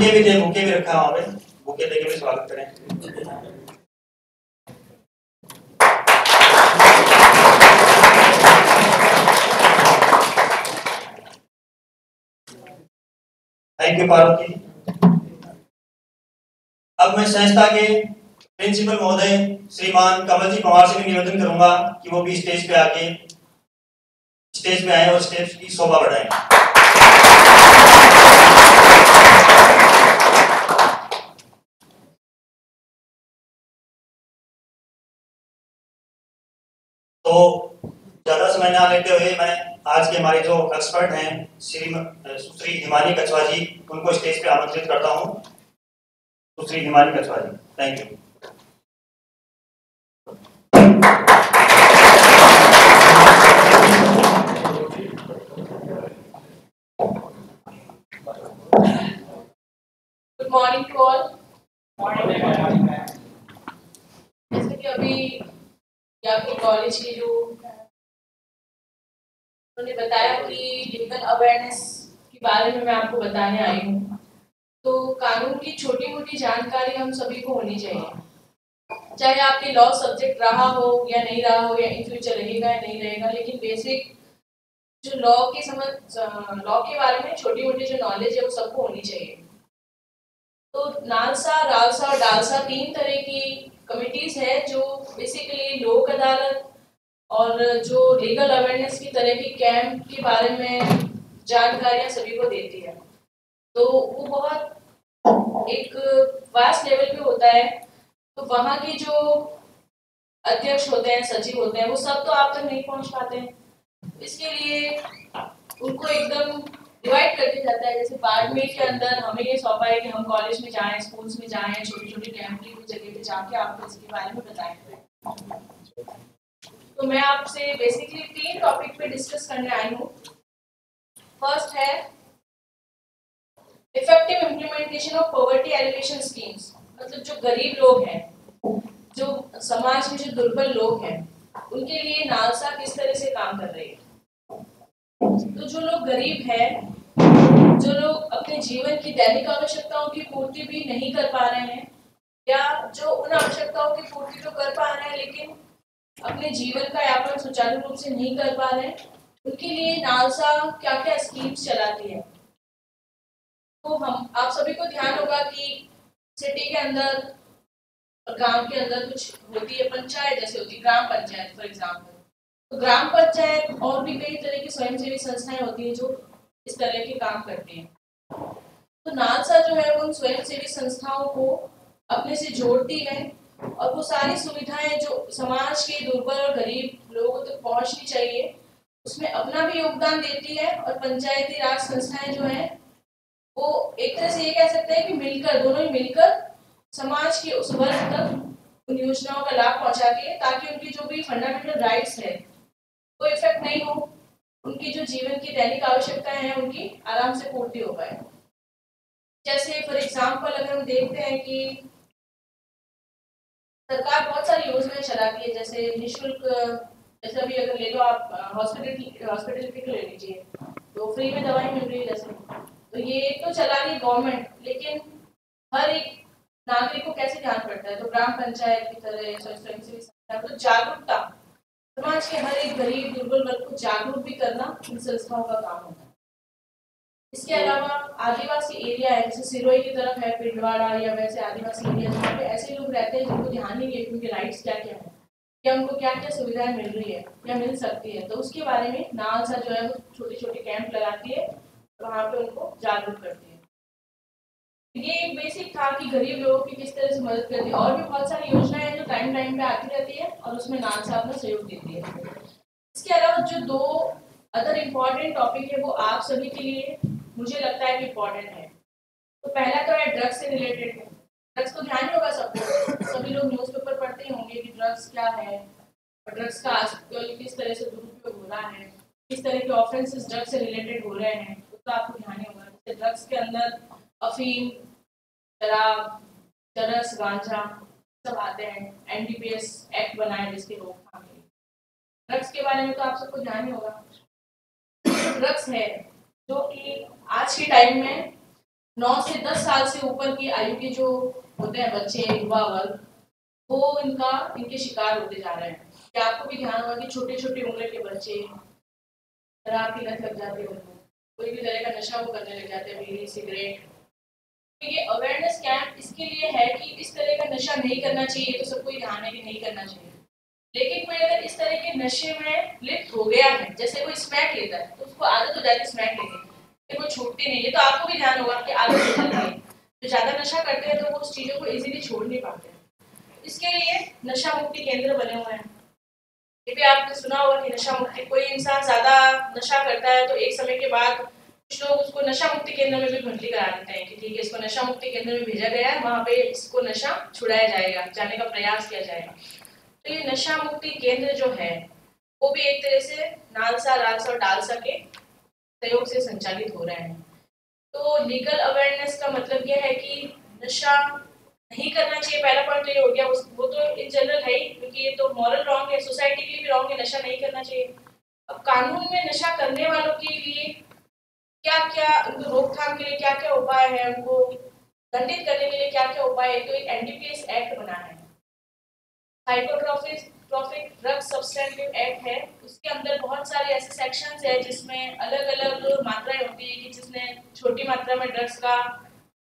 Bouquet भी रखा है वहाँ पे, बुके देके भी स्वागत करें। Thank you Parvati. अब मैं संस्था के प्रिंसिपल महोदय श्रीमान कमल जी पवार से भी निवेदन करूंगा कि वो भी स्टेज पे आए और स्टेज की शोभा बढ़ाएं। तो ज्यादा समय ना लेते हुए मैं आज के हमारे जो एक्सपर्ट हैं सुश्री हिमानी कछवा जी, उनको स्टेज पे आमंत्रित करता हूं। Sushri Himani Kachhwa ji, thank you. Good morning to all. Morning. जैसे कि अभी आपके कॉलेज के जो उन्होंने बताया कि लीगल अवेयरनेस के बारे में मैं आपको बताने आई हूँ। तो कानून की छोटी मोटी जानकारी हम सभी को होनी चाहिए, चाहे आपके लॉ सब्जेक्ट रहा हो या नहीं रहा हो, या इन फ्यूचर रहेगा या नहीं रहेगा, लेकिन बेसिक जो लॉ के बारे में छोटी मोटी जो नॉलेज है वो सबको होनी चाहिए। तो नालसा, रालसा और डालसा 3 तरह की कमिटीज है जो बेसिकली लोक अदालत और जो लीगल अवेयरनेस की तरह की कैंप के बारे में जानकारियां सभी को देती है। तो वो बहुत एक वास्ट लेवल पे होता है। तो वहाँ के जो अध्यक्ष होते हैं, सचिव होते हैं, वो सब तो आप तक नहीं पहुँच पाते हैं। इसके लिए उनको एकदम डिवाइड कर दिया जाता है। जैसे बाड़मेर के अंदर हमें ये सौंपा है कि हम कॉलेज में जाएं, स्कूल्स में जाएं, छोटी छोटी कैंप की कुछ जगह पे जाके आपको इसके बारे में बताएं। तो मैं आपसे बेसिकली 3 टॉपिक पे डिस्कस करने आई हूँ। फर्स्ट है effective implementation of poverty alleviation schemes, मतलब जो गरीब लोग हैं, जो समाज में जो दुर्बल लोग हैं, उनके लिए नालसा किस तरह से काम कर रही है। तो जो लोग गरीब हैं, जो लोग अपने जीवन की दैनिक आवश्यकताओं की पूर्ति भी नहीं कर पा रहे हैं, या जो उन आवश्यकताओं की पूर्ति तो कर पा रहे हैं लेकिन अपने जीवन का यापन सुचारू रूप से नहीं कर पा रहे हैं, उनके लिए नालसा क्या क्या स्कीम्स चलाती है। तो आप सभी को ध्यान होगा कि सिटी के अंदर और गांव के अंदर कुछ होती है पंचायत, जैसे होती है ग्राम पंचायत फॉर एग्जाम्पल। तो ग्राम पंचायत और भी कई तरह की स्वयंसेवी संस्थाएं होती है जो इस तरह के काम करती हैं। तो नालसा जो है उन स्वयंसेवी संस्थाओं को अपने से जोड़ती है और वो सारी सुविधाएं जो समाज के दुर्बल और गरीब लोगों तक पहुंचनी चाहिए, उसमें अपना भी योगदान देती है। और पंचायती राज संस्थाएं जो हैं वो एक तरह से ये कह सकते हैं कि मिलकर, दोनों ही मिलकर समाज के उस वर्ग तक उन योजनाओं का लाभ पहुंचाती है, ताकि उनकी जो भी फंडामेंटल राइट्स है वो इफेक्ट नहीं हो, उनकी जो जीवन की दैनिक आवश्यकताएं हैं उनकी आराम से पूर्ति हो पाए। जैसे फॉर एग्जाम्पल अगर हम देखते हैं कि सरकार बहुत सारी योजनाएं चलाती है, जैसे निःशुल्क, जैसे अभी अगर ले लो आप हॉस्पिटल ले लीजिए तो फ्री में दवाई मिल रही है जैसे, तो ये तो चला रही गवर्नमेंट, लेकिन हर एक नागरिक को कैसे ध्यान पड़ता है। तो ग्राम पंचायत की तरह स्वयंसेवी संस्था, तो जागरूकता, समाज के हर एक गरीब दुर्बल वर्ग को जागरूक भी करना इन संस्थाओं का काम होता है। इसके अलावा आदिवासी एरिया है, जैसे सिरोही की तरफ है, पिंडवाड़ा या वैसे आदिवासी एरिया जहाँ पे ऐसे लोग रहते हैं जिनको ध्यान नहीं है कि उनके राइट्स क्या क्या है, या उनको क्या क्या सुविधाएं मिल रही है या मिल सकती है, तो उसके बारे में नालसा जो है वो छोटे छोटे कैंप लगाती है, वहाँ पे उनको जागरूक करती है। ये एक बेसिक था कि गरीब लोगों की किस तरह से मदद करती है। और भी बहुत सारी योजनाएं हैं जो टाइम टाइम पे आती रहती है और उसमें नालसा अपना सहयोग देती है। इसके अलावा जो 2 अदर इम्पोर्टेंट टॉपिक है वो आप सभी के लिए मुझे लगता है कि इम्पोर्टेंट है। तो पहला तो है ड्रग्स से रिलेटेड है। ड्रग्स तो ध्यान ही होगा सबको, सभी लोग न्यूज़पेपर पढ़ते ही होंगे कि ड्रग्स क्या है और ड्रग्स का आजकल किस तरह से दुरुपयोग हो रहा है, किस तरह के ऑफेंसेस ड्रग्स से रिलेटेड हो रहे हैं, उसका आपको ध्यान ही होगा। जैसे ड्रग्स के अंदर अफीम, शराब, चरस, गांजा सब आते हैं। एनडीपीएस एक्ट बना है जिसकी रोकथाम के लिए। ड्रग्स के बारे में तो आप सबको ध्यान ही होगा। ड्रग्स है जो कि आज के टाइम में 9 से 10 साल से ऊपर की आयु के जो होते हैं बच्चे, युवा वर्ग, वो इनके शिकार होते जा रहे हैं। क्या आपको भी ध्यान होगा कि छोटे छोटे उम्र के बच्चे शराब की लत लग जाती है उनको, कोई भी तरह का नशा वो करने लग जाते हैं, बीड़ी सिगरेट। तो ये अवेयरनेस कैंप इसके लिए है कि इस तरह का नशा नहीं करना चाहिए, तो सबको ध्यान है कि नहीं करना चाहिए। लेकिन कोई अगर इस तरह के नशे में लिप्त हो गया है, जैसे कोई स्मैक लेता है तो उसको आदत हो जाती है स्मैक लेने की, फिर वो छूटती नहीं है। तो आपको भी ध्यान होगा कि आदत हो जाती है। जो ज्यादा नशा करते हैं तो वो उस चीजों को इजीली छोड़ नहीं पाते। इसके लिए नशा मुक्ति केंद्र बने हुए हैं। ये भी आपने सुना होगा कि नशा मुक्ति, कोई इंसान ज्यादा नशा करता है तो एक समय के बाद कुछ लोग उसको नशा मुक्ति केंद्र में भी भर्ती करा देते हैं कि ठीक है, इसको नशा मुक्ति केंद्र में भेजा गया है, वहां पे इसको नशा छुड़ाया जाएगा, जाने का प्रयास किया जाएगा। तो ये नशा मुक्ति केंद्र जो है वो भी एक तरह से नालसा, लालसा और डालसा के सहयोग से संचालित हो रहे हैं। तो लीगल अवेयरनेस का मतलब यह है कि नशा नहीं करना चाहिए। पहला पॉइंट तो ये हो गया, वो तो इन जनरल है ही, क्योंकि ये तो मॉरल रॉन्ग है, सोसाइटी के लिए भी रॉन्ग है, नशा नहीं करना चाहिए। अब कानून में नशा करने वालों के लिए क्या क्या, उनको रोकथाम के लिए क्या क्या उपाय है, उनको दंडित करने के लिए क्या क्या उपाय है। तो एक एनडीपीएस एक्ट बना है, साइकोट्रॉपिक ड्रग सब्सटेंटिव एक्ट है। उसके अंदर बहुत सारे ऐसे सेक्शंस है जिसमें अलग अलग मात्राएं होती है कि जिसने छोटी मात्रा में ड्रग्स का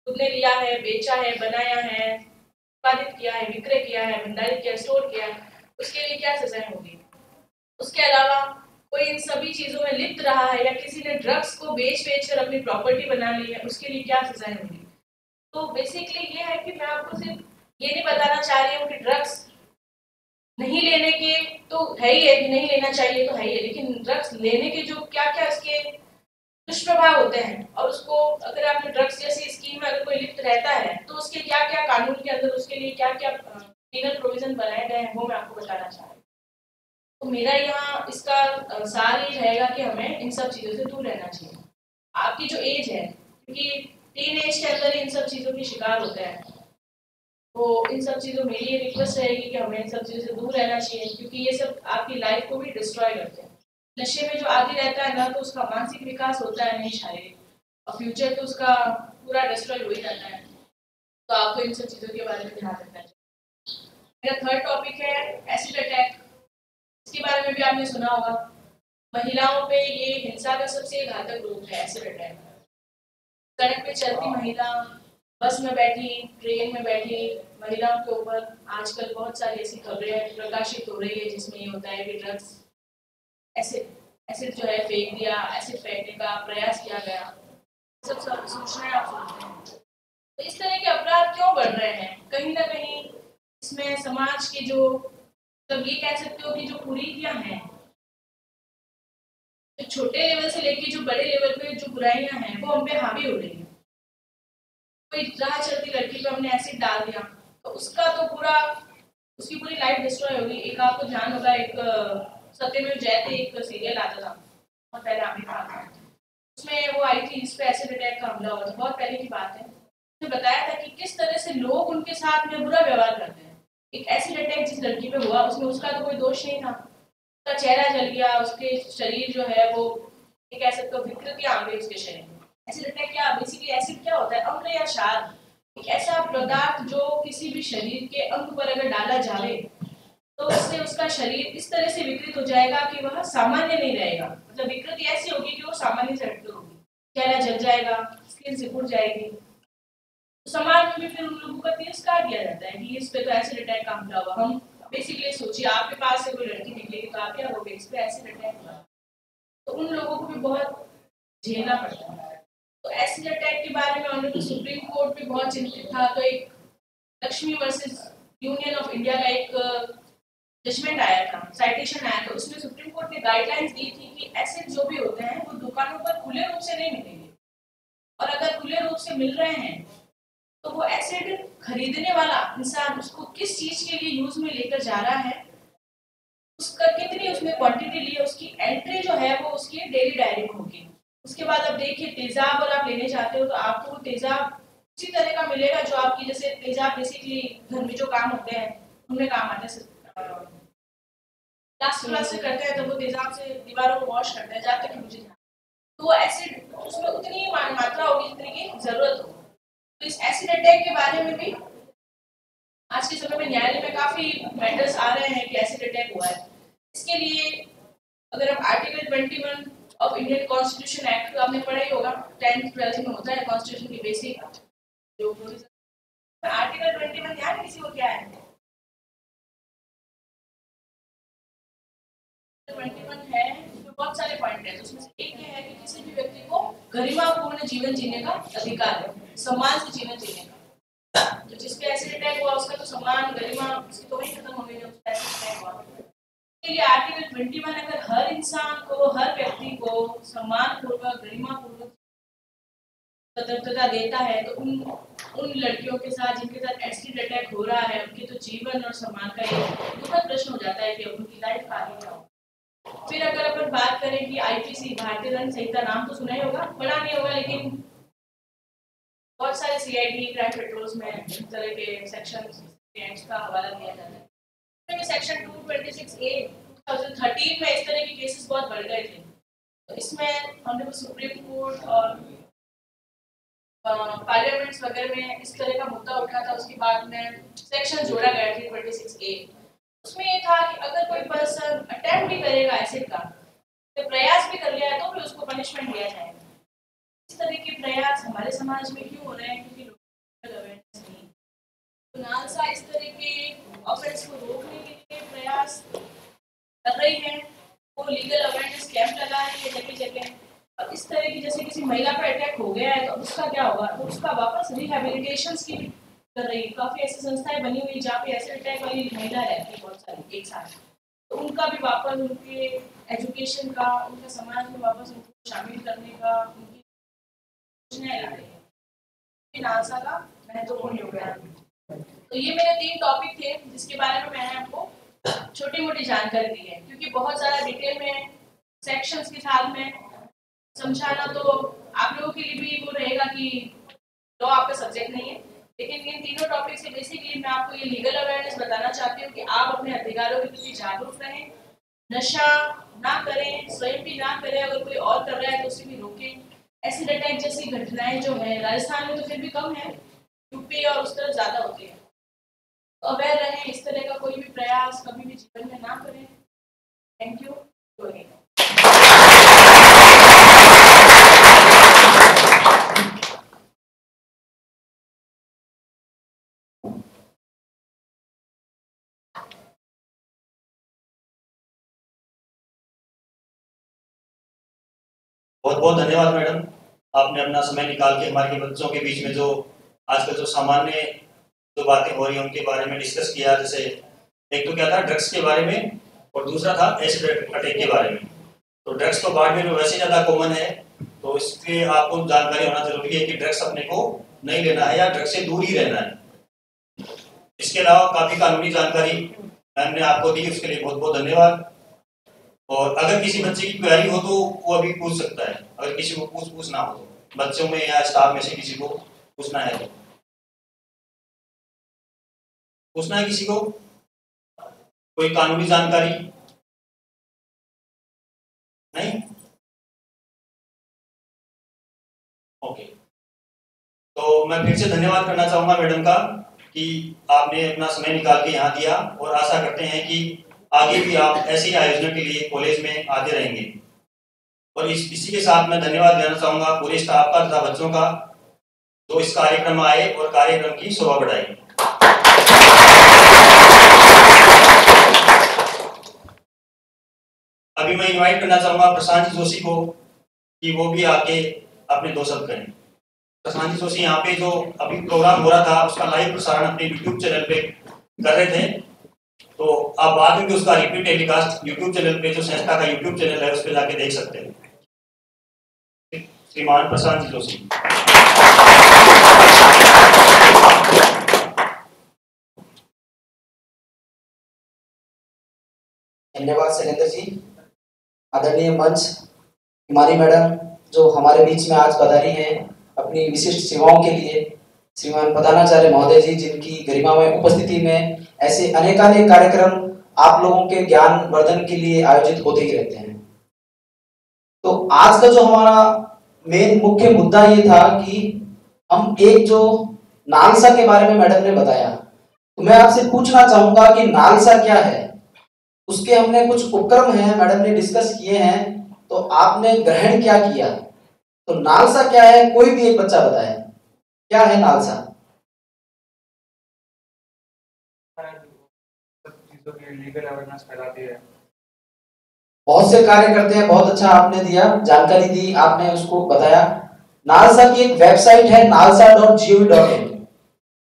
खुद ने लिया है, बेचा है, बनाया है, उत्पादित किया है, विक्रय किया है, भंडारित किया, स्टोर किया है, उसके लिए क्या सजाएं होगी। उसके अलावा कोई इन सभी चीजों में लिप्त रहा है या किसी ने ड्रग्स को बेच कर अपनी प्रॉपर्टी बना ली है, उसके लिए क्या सजाएं होगी। तो बेसिकली ये है कि मैं आपको सिर्फ ये नहीं बताना चाह रही हूँ कि ड्रग्स नहीं लेने के तो है ही है, कि नहीं लेना चाहिए तो है ही है, लेकिन ड्रग्स लेने के जो क्या क्या इसके दुष्प्रभाव होते हैं, और उसको अगर आपने ड्रग्स जैसी स्कीम में अगर कोई लिप्त रहता है तो उसके क्या क्या कानून के अंदर उसके लिए क्या क्या लीगल प्रोविजन बनाए गए हैं, वो मैं आपको बताना चाह रही हूँ। तो मेरा यहाँ इसका सार ये रहेगा कि हमें इन सब चीज़ों से दूर रहना चाहिए। आपकी जो एज है, क्योंकि टीन एज के अंदर इन सब चीज़ों के शिकार होते हैं, तो इन सब चीज़ों मेरी ये रिक्वेस्ट रहेगी कि हमें इन सब चीज़ों से दूर रहना चाहिए, क्योंकि ये सब आपकी लाइफ को भी डिस्ट्रॉय करते हैं। नशे में जो आदि रहता है ना, तो उसका मानसिक विकास होता है नहीं शारीरिक, और फ्यूचर तो उसका पूरा डिस्ट्रॉय हो ही जाता है। तो आपको इन सब चीज़ों के बारे में ध्यान रखना चाहिए। मेरा थर्ड टॉपिक है एसिड अटैक। इसके बारे में भी आपने सुना होगा। महिलाओं पे ये हिंसा का सबसे घातक रूप है एसिड अटैक। सड़क पे चलती महिला, बस में बैठी, ट्रेन में बैठी महिलाओं के ऊपर आजकल बहुत सारी ऐसी खबरें प्रकाशित हो रही है जिसमें ये होता है कि ड्रग्स एसिड जो है फेंक दिया, एसिड फेंकने का प्रयास किया गया। सब सूचनाएं आप सुनते हैं। तो इस तरह के अपराध क्यों बढ़ रहे हैं? कहीं ना कहीं इसमें समाज के जो, तब ये कह सकते हो कि जो कुरीतियां हैं, जो छोटे लेवल से लेके जो बड़े लेवल पे जो बुराइयां हैं, वो हम पे हावी हो रही है। कोई राह चलती लड़की पे हमने एसिड डाल दिया तो उसका तो पूरा, उसकी पूरी लाइफ डिस्ट्रॉय होगी। एक आपको ध्यान होगा, एक सत्यमेव जयते एक सीरियल आता था बहुत पहले, आमिर खान था, उसमें वो आई थी, इस पे एसिड अटैक का हमला हुआ था, बहुत पहले की बात है। उसने बताया था कि किस तरह से लोग उनके साथ में बुरा व्यवहार करते हैं। एक एसिड अटैक जिस लड़की पे हुआ, उसमें उसका तो कोई दोष नहीं था, उसका चेहरा जल गया, उसके शरीर जो है वो, ये कह सकते हो विकृतियां आ गई उसके शरीर में। एसिड अटैक क्या, बेसिकली एसिड क्या होता है, अम्ल या क्षार, एक ऐसा पदार्थ जो किसी भी शरीर के अंग पर अगर डाला जाए तो उससे उसका शरीर इस तरह से विकृत हो जाएगा कि वह सामान्य नहीं रहेगा। मतलब विकृति ऐसी होगी कि वो सामान्य से हटकर होगी, चेहरा जल जाएगा, स्किन सिकुड़ जाएगी। तो समाज में भी फिर उन लोगों का तिरस्कार किया जाता है कि इस पे तो एसिड अटैक का हमला हुआ। हम बेसिकली सोचिए, आपके पास से कोई लड़की निकलेगी तो आप क्या बोलोगे, इस पे एसिड अटैक हुआ। तो उन लोगों को भी बहुत झेलना पड़ता है। तो एसिड अटैक के बारे में ऑनरेबल सुप्रीम कोर्ट भी बहुत चिंतित था। तो एक Lakshmi versus union of India का एक जजमेंट आया था, साइटेशन आया था, उसमें सुप्रीम कोर्ट ने गाइडलाइंस दी थी कि एसिड जो भी होते हैं वो दुकानों पर खुले रूप से नहीं मिलेंगे, और अगर खुले रूप से मिल रहे हैं तो वो एसिड खरीदने वाला इंसान उसको किस चीज के लिए यूज में लेकर जा रहा है, उसका कितनी उसने क्वांटिटी ली है, उसकी एंट्री जो है वो उसकी डेली डायरी में होगी। उसके बाद अब देखिए, तेजाब अगर आप लेने जाते हो तो आपको वो तेजाब उसी तरह का मिलेगा जो आपकी, जैसे तेजाब बेसिकली घर में जो काम होते हैं उनमें काम आते हैं, प्लास्टर से करते हैं तो वो तेजाब से दीवारों को वॉश करते हैं, जहाँ तक मुझे ध्यान। तो एसिड उसमें उतनी मात्रा होगी जितनी की जरूरत हो। तो इस एसिड अटैक के बारे में भी आज के समय में न्यायालय में काफी मैटर्स आ रहे हैं कि एसिड अटैक हुआ है। इसके लिए अगर आप article 21 of Indian constitution act आपने पढ़ा ही होगा, 10th 12th में होता है कॉन्स्टिट्यूशन की बेसिक जो आर्टिकल 21 ध्यान है किसी को क्या है? 21 है, उसमें बहुत सारे पॉइंट है, तो उसमें से एक ये है कि किसी भी व्यक्ति को गरिमापूर्ण जीवन जीने का अधिकार है, सम्मान से जीवन जीने का। तो जिसपे एसिड अटैक हुआ उसका तो सम्मान गरिमा उसकी तो वही खत्म हो गई जब एसिड अटैक हुआ। इसके लिए आर्टिकल 21 अगर हर इंसान को, हर व्यक्ति को सम्मान पूर्वक, गरिमा पूर्वक स्वतंत्रता देता है, तो उन लड़कियों के साथ जिनके साथ एसिड अटैक हो रहा है उनके तो जीवन और सम्मान का एक दुखद प्रश्न हो जाता है कि उनकी लाइफ आगे क्या हो। फिर अगर अपन बात करें कि आईपीसी भारतीय दंड संहिता, नाम तो सुना ही होगा, पढ़ा नहीं होगा, लेकिन बहुत सारे सीआईडी क्राइम पेट्रोल्स में इस तरह के सेक्शंस का हवाला दिया जाता है। तो सेक्शन 226A 2013 में इस तरह के केसेस बहुत बढ़ गए थे, तो इसमें हमने सुप्रीम कोर्ट और पार्लियामेंट्स वगैरह में इस तरह का मुद्दा उठा था। उसके बाद में सेक्शन जोड़ा गया 326A। उसमें ये था कि अगर कोई पर्सन अटेम्प्ट भी करेगा एसिड का, तो प्रयास भी कर लिया है तो भी उसको पनिशमेंट दिया जाएगा। इस तरह के प्रयास हमारे समाज में क्यों हो रहे हैं? क्योंकि लोगों को अवेयरनेस नहीं। तो नालसा इस तरह के ऑफेंस को रोकने के लिए प्रयास कर रही है, वो लीगल अवेयरनेस कैंप लगा रही है जगह जगह। और इस तरह की जैसे किसी महिला पर अटैक हो गया है तो उसका क्या होगा, तो उसका वापस रिहेबिलिटेशन की कर रही है। काफी ऐसी संस्थाएं बनी हुई जहाँ पे ऐसे अटैक वाली महिला रहती है बहुत सारी एक साथ, तो उनका भी वापस उनके एजुकेशन का, उनका समाज में वापस उनको शामिल करने का उनकी योजनाएं ला रही है। नालसा का महत्वपूर्ण योगदान। तो ये मेरे 3 टॉपिक थे जिसके बारे में मैंने आपको छोटी मोटी जानकारी दी है, क्योंकि बहुत ज़्यादा डिटेल में सेक्शंस के साथ में समझाना तो आप लोगों के लिए भी वो रहेगा कि लॉ आपका सब्जेक्ट नहीं है। लेकिन इन तीनों टॉपिक से बेसिकली मैं आपको ये लीगल अवेयरनेस बताना चाहती हूँ कि आप अपने अधिकारों के प्रति जागरूक रहें, नशा ना करें, स्वयं भी ना करें, अगर कोई और कर रहा है तो उसे भी रोकें। एसिड अटैक जैसी घटनाएं जो है राजस्थान में तो फिर भी कम है, यूपी और उस तरफ ज़्यादा होती है। तो अवेयर रहें, इस तरह का कोई भी प्रयास कभी भी जीवन में ना करें। Thank you. बहुत बहुत धन्यवाद मैडम, आपने अपना समय निकाल के हमारे बच्चों के बीच में जो आजकल जो सामान्य जो बातें हो रही हैं उनके बारे में डिस्कस किया। जैसे एक तो क्या था ड्रग्स के बारे में और दूसरा था एसिड अटैक के बारे में। तो ड्रग्स तो बाद में वैसे ज़्यादा कॉमन है, तो इसके आपको जानकारी होना जरूरी है कि ड्रग्स अपने को नहीं लेना है या ड्रग्स से दूर ही रहना है। इसके अलावा काफ़ी कानूनी जानकारी मैम ने आपको दी, उसके लिए बहुत बहुत धन्यवाद। और अगर किसी बच्चे की क्वेरी हो तो वो अभी पूछ सकता है, अगर किसी को पूछना हो तो बच्चों में या स्टाफ में से किसी को पूछना है तो पूछना है किसी को कोई कानूनी जानकारी नहीं? ओके, तो मैं फिर से धन्यवाद करना चाहूंगा मैडम का कि आपने अपना समय निकाल के यहाँ दिया, और आशा करते हैं कि आगे भी आप ऐसे आयोजनों के लिए कॉलेज में आते रहेंगे। और इसी के साथ मैं धन्यवाद देना चाहूंगा पूरे स्टाफ का तथा बच्चों का जो इस कार्यक्रम में आए और कार्यक्रम की शोभा बढ़ाई। अभी मैं इनवाइट करना चाहूंगा प्रशांत जोशी को कि वो भी आके अपने 2 शब्द करें। प्रशांत जोशी यहाँ पे जो अभी प्रोग्राम हो रहा था उसका लाइव प्रसारण अपने यूट्यूब चैनल पे कर रहे थे, तो आप बाद में भी उसका रिपीट टेलीकास्ट यूट्यूब चैनल पे जो संस्था का यूट्यूब चैनल है उस पर जाके देख सकते हैं। श्रीमान प्रशांत जोशी। धन्यवाद शैलेंद्र जी। आदरणीय मंच हिमानी मैडम जो हमारे बीच में आज पधारी हैं अपनी विशिष्ट सेवाओं के लिए, श्रीमान प्रधानाचार्य महोदय जी जिनकी गरिमामय उपस्थिति में ऐसे अनेकानेक कार्यक्रम आप लोगों के ज्ञान वर्धन के लिए आयोजित होते ही रहते हैं। तो आज का जो हमारा मेन मुख्य मुद्दा ये था कि हम एक जो नालसा के बारे में मैडम ने बताया, तो मैं आपसे पूछना चाहूंगा कि नालसा क्या है। उसके हमने कुछ उपक्रम हैं मैडम ने डिस्कस किए हैं, तो आपने ग्रहण क्या किया। तो नालसा क्या है, कोई भी एक बच्चा बताए क्या है नालसा। चीजों की लीगल अवेयरनेस फैलाती है। बहुत से कार्य करते हैं, बहुत अच्छा आपने दिया, जानकारी दी आपने, उसको बताया। नालसा की एक वेबसाइट है nalsa.gov.in,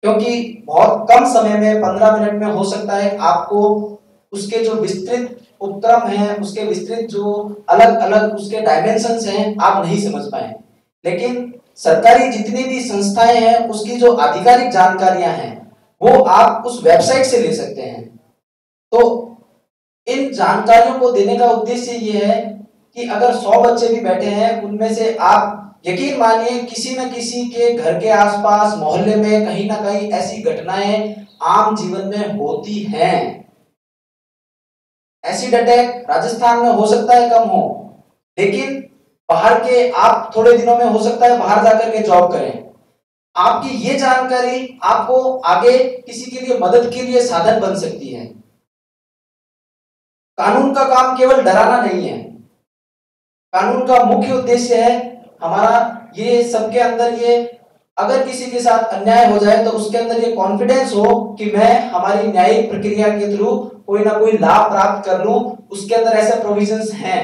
क्योंकि बहुत कम समय में 15 मिनट में हो सकता है आपको उसके जो विस्तृत उपक्रम हैं, उसके विस्तृत जो अलग अलग उसके डायमेंशंस हैं आप नहीं समझ पाए, लेकिन सरकारी जितनी भी संस्थाएं हैं उसकी जो आधिकारिक जानकारियां हैं वो आप उस वेबसाइट से ले सकते हैं। तो इन जानकारियों को देने का उद्देश्य ये है कि अगर 100 बच्चे भी बैठे हैं उनमें से आप यकीन मानिए किसी न किसी के घर के आसपास मोहल्ले में कहीं ना कहीं ऐसी घटनाएं आम जीवन में होती हैं। एसिड अटैक राजस्थान में हो सकता है कम हो, लेकिन बाहर के आप थोड़े दिनों में हो सकता है बाहर जाकर के जॉब करें। आपकी ये जानकारी आपको आगे किसी के लिए मदद के लिए साधन बन सकती है। कानून का काम केवल डराना नहीं है, कानून का मुख्य उद्देश्य है हमारा ये सबके अंदर ये अगर किसी के साथ अन्याय हो जाए तो उसके अंदर ये कॉन्फिडेंस हो कि मैं हमारी न्यायिक प्रक्रिया के थ्रू कोई ना कोई लाभ प्राप्त कर लूं, उसके अंदर ऐसे प्रोविजंस हैं।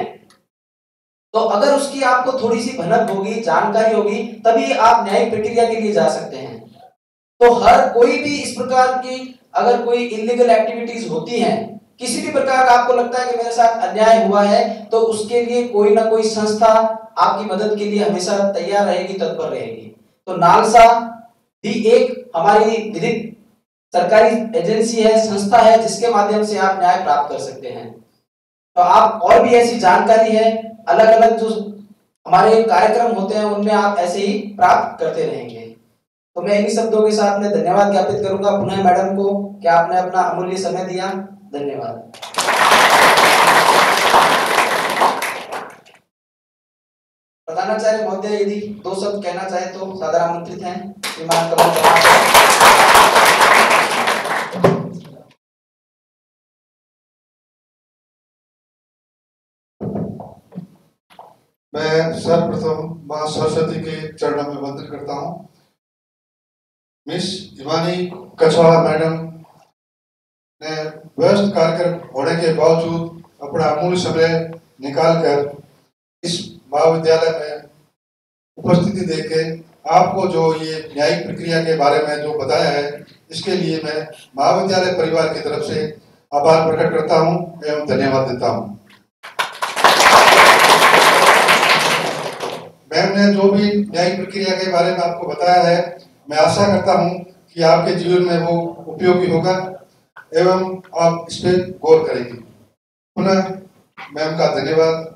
तो अगर उसकी आपको थोड़ी सी भनक होगी, जानकारी होगी, तभी आप न्यायिक प्रक्रिया के लिए जा सकते हैं। तो हर कोई भी इस प्रकार की अगर कोई इलीगल एक्टिविटीज होती हैं, किसी भी प्रकार का आपको लगता है कि मेरे साथ अन्याय हुआ है, तो उसके लिए कोई ना कोई संस्था आपकी मदद के लिए हमेशा तैयार रहेगी, तत्पर रहेगी। तो नालसा भी एक हमारी विधिक सरकारी एजेंसी है, संस्था है, जिसके माध्यम से आप न्याय प्राप्त कर सकते हैं। तो आप और भी ऐसी जानकारी है, अलग अलग जो हमारे कार्यक्रम होते हैं उनमें आप ऐसे ही प्राप्त करते रहेंगे। तो मैं इन्हीं शब्दों के साथ में धन्यवाद ज्ञापित करूंगा पुनः मैडम को कि आपने अपना अमूल्य समय दिया। धन्यवाद। प्रधानाचार्य महोदय यदि 2 शब्द कहना चाहे तो सादर आमंत्रित हैं। श्रीमान कमल। मैं सर्वप्रथम मां सरस्वती के चरणों में वंदन करता हूं। मिस हिमानी कछवाहा मैडम ने व्यस्त कार्यक्रम होने के बावजूद अपना अमूल्य समय निकालकर इस महाविद्यालय में उपस्थिति देके आपको जो ये न्यायिक प्रक्रिया के बारे में जो बताया है, इसके लिए मैं महाविद्यालय परिवार की तरफ से आभार प्रकट करता हूं एवं धन्यवाद देता हूं। मैम ने जो भी न्यायिक प्रक्रिया के बारे में आपको बताया है, मैं आशा करता हूं कि आपके जीवन में वो उपयोगी होगा एवं आप इस पर गौर करेंगे। पुनः मैम का धन्यवाद।